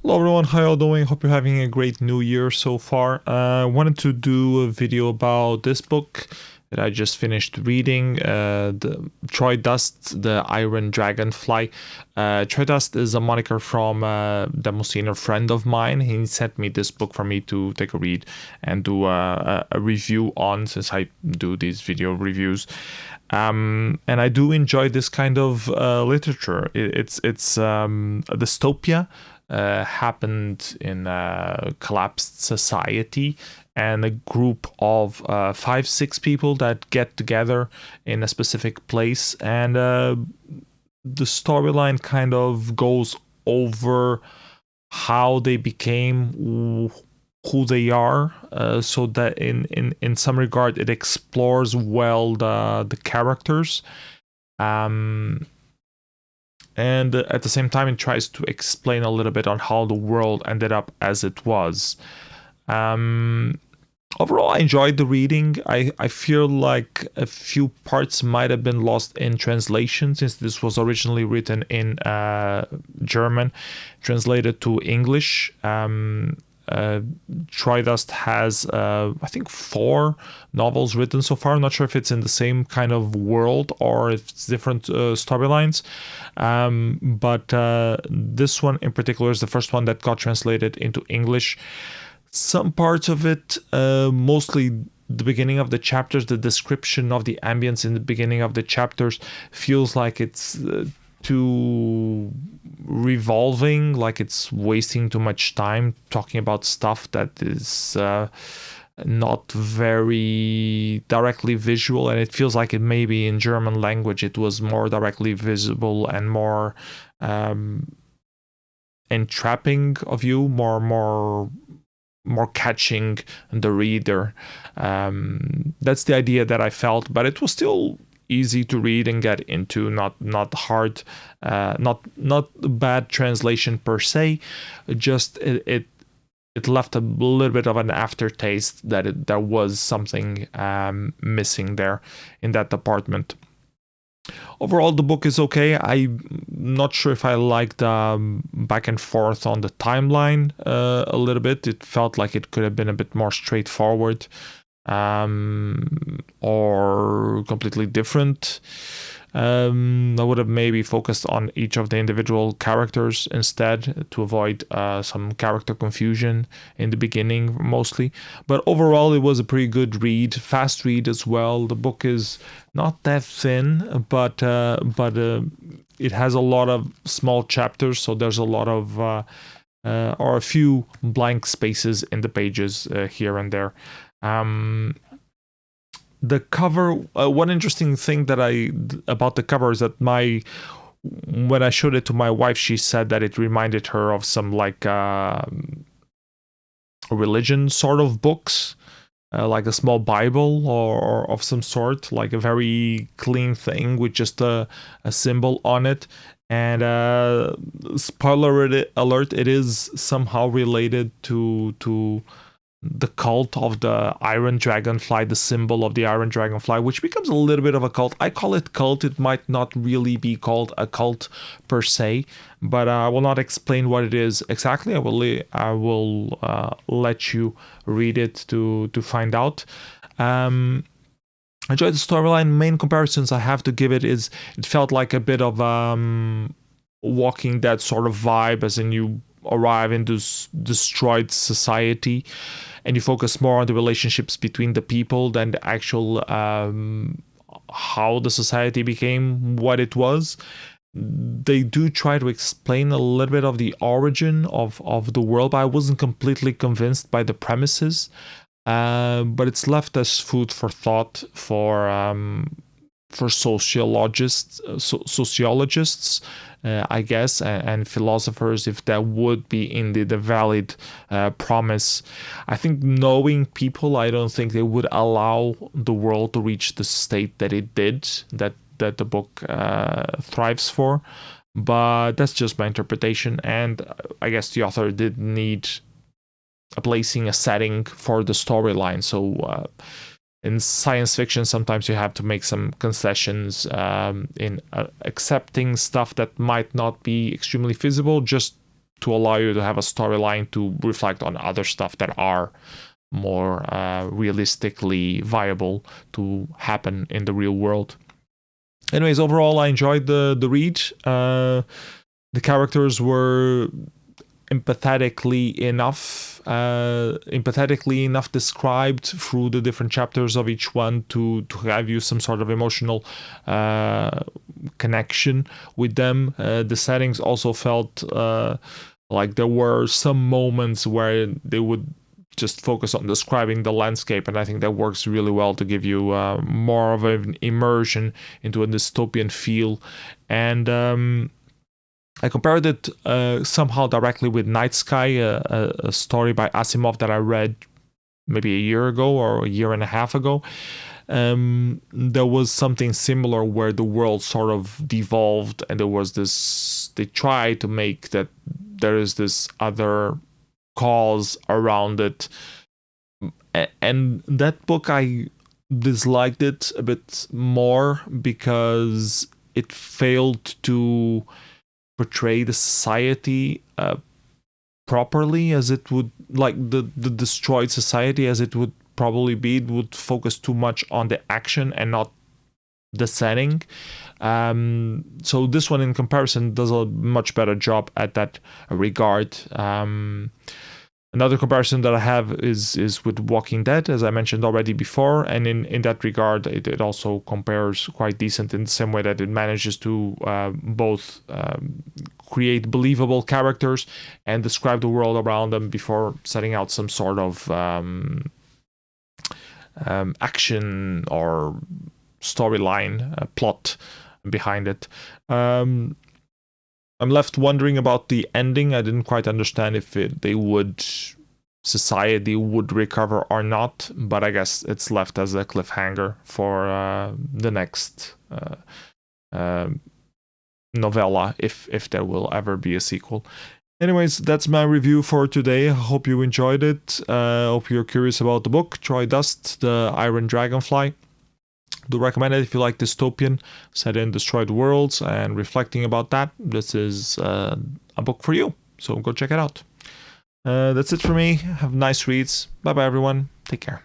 Hello everyone, how y'all doing? Hope you're having a great new year so far. I wanted to do a video about this book that I just finished reading, the Troy Dust, the Iron Dragonfly. Troy Dust is a moniker from Demoscene, a friend of mine. He sent me this book for me to take a read and do a review on, since I do these video reviews. And I do enjoy this kind of literature. It's a dystopia. Happened in a collapsed society, and a group of 5-6 people that get together in a specific place, and the storyline kind of goes over how they became who they are, so that in some regard it explores well the characters, and at the same time it tries to explain a little bit on how the world ended up as it was. Overall, I enjoyed the reading. I feel like a few parts might have been lost in translation, since this was originally written in German, translated to English. Troy Dust has, I think, 4 novels written so far. I'm not sure if it's in the same kind of world or if it's different storylines. But this one in particular is the first one that got translated into English. Some parts of it, mostly the beginning of the chapters, the description of the ambience in the beginning of the chapters feels like it's too revolving, like it's wasting too much time talking about stuff that is not very directly visual, and it feels like it maybe in German language it was more directly visible and more entrapping of you, more catching the reader. That's the idea that I felt, but it was still easy to read and get into, not hard, not bad translation per se, just it left a little bit of an aftertaste that there was something missing there in that department. Overall, the book is okay. I'm not sure if I liked back and forth on the timeline a little bit. It felt like it could have been a bit more straightforward, or completely different. I would have maybe focused on each of the individual characters instead, to avoid some character confusion in the beginning mostly. But overall, it was a pretty good read, fast read as well. The book is not that thin, but it has a lot of small chapters, so there's a lot of or a few blank spaces in the pages here and there. The cover, one interesting thing about the cover is that when I showed it to my wife, she said that it reminded her of some like religion sort of books, like a small Bible or of some sort, like a very clean thing with just a symbol on it. And spoiler alert, it is somehow related to the cult of the Iron Dragonfly, the symbol of the Iron Dragonfly, which becomes a little bit of a cult. I call it cult. It might not really be called a cult per se, but I will not explain what it is exactly. I will let you read it to find out. Enjoy the storyline. Main comparisons I have to give it is it felt like a bit of Walking Dead sort of vibe, as in you arrive in this destroyed society and you focus more on the relationships between the people than the actual how the society became what it was. They do try to explain a little bit of the origin of the world, but I wasn't completely convinced by the premises. But it's left as food for thought for sociologists, I guess, and philosophers, if that would be indeed a valid promise. I think knowing people, I don't think they would allow the world to reach the state that it did, that the book thrives for. But that's just my interpretation, and I guess the author did need a placing, a setting for the storyline. So in science fiction, sometimes you have to make some concessions in accepting stuff that might not be extremely feasible, just to allow you to have a storyline to reflect on other stuff that are more realistically viable to happen in the real world. Anyways, overall, I enjoyed the read. The characters were empathetically enough described through the different chapters of each one to have you some sort of emotional connection with them. The settings also felt like there were some moments where they would just focus on describing the landscape, and I think that works really well to give you more of an immersion into a dystopian feel. And I compared it somehow directly with Night Sky, a story by Asimov that I read maybe a year ago or a year and a half ago. There was something similar where the world sort of devolved, and there was this, they tried to make that there is this other cause around it. And that book, I disliked it a bit more because it failed to portray the society properly as it would, like the destroyed society as it would probably be. It would focus too much on the action and not the setting. So this one in comparison does a much better job at that regard. Another comparison that I have is with Walking Dead, as I mentioned already before, and in that regard, it also compares quite decent in the same way that it manages to both create believable characters and describe the world around them before setting out some sort of action or storyline plot behind it. I'm left wondering about the ending. I didn't quite understand if society would recover or not, but I guess it's left as a cliffhanger for the next novella, if there will ever be a sequel. Anyways, that's my review for today. I hope you enjoyed it. Hope you're curious about the book, Troy Dust, the Iron Dragonfly. Do recommend it if you like dystopian, set in destroyed worlds, and reflecting about that. This is a book for you, so go check it out. That's it for me. Have nice reads. Bye bye, everyone. Take care.